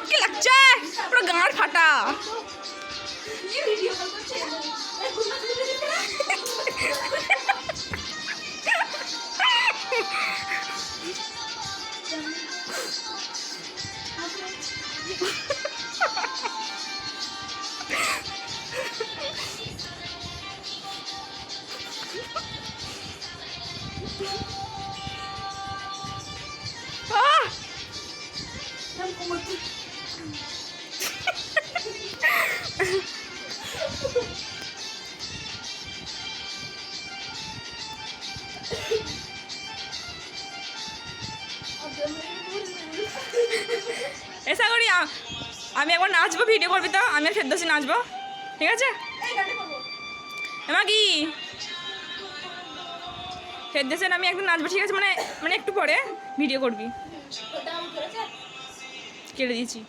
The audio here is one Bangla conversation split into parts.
কি লাগছে পুরো গাঁড় ফাটা। এসা করি আমি একবার নাচবো, ভিডিও করবি তো? আমি আর ফেরদৌসি নাচবো, ঠিক আছে? এমা কি ফেরদৌসের আমি একদিন নাচবো, ঠিক আছে? মানে মানে একটু পরে ভিডিও করবি। কেটে দিয়েছি।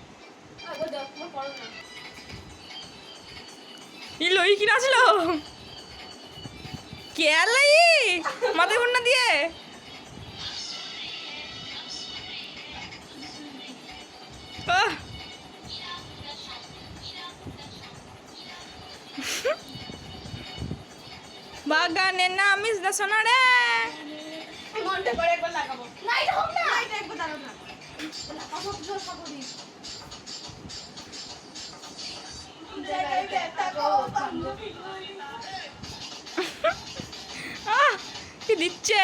লই কি নাচলো কেলাই মাথায় ঘন্না দিয়ে। বাগানে নামিস দা সোনা রে। মনটা করে একবার লাগাবো না, এটা হোক না, এটা একবার দাঁড়াও না, লাগাবো জোর করি জায়গায় ব্যথা গো বান্ধবী কি দিচ্ছে।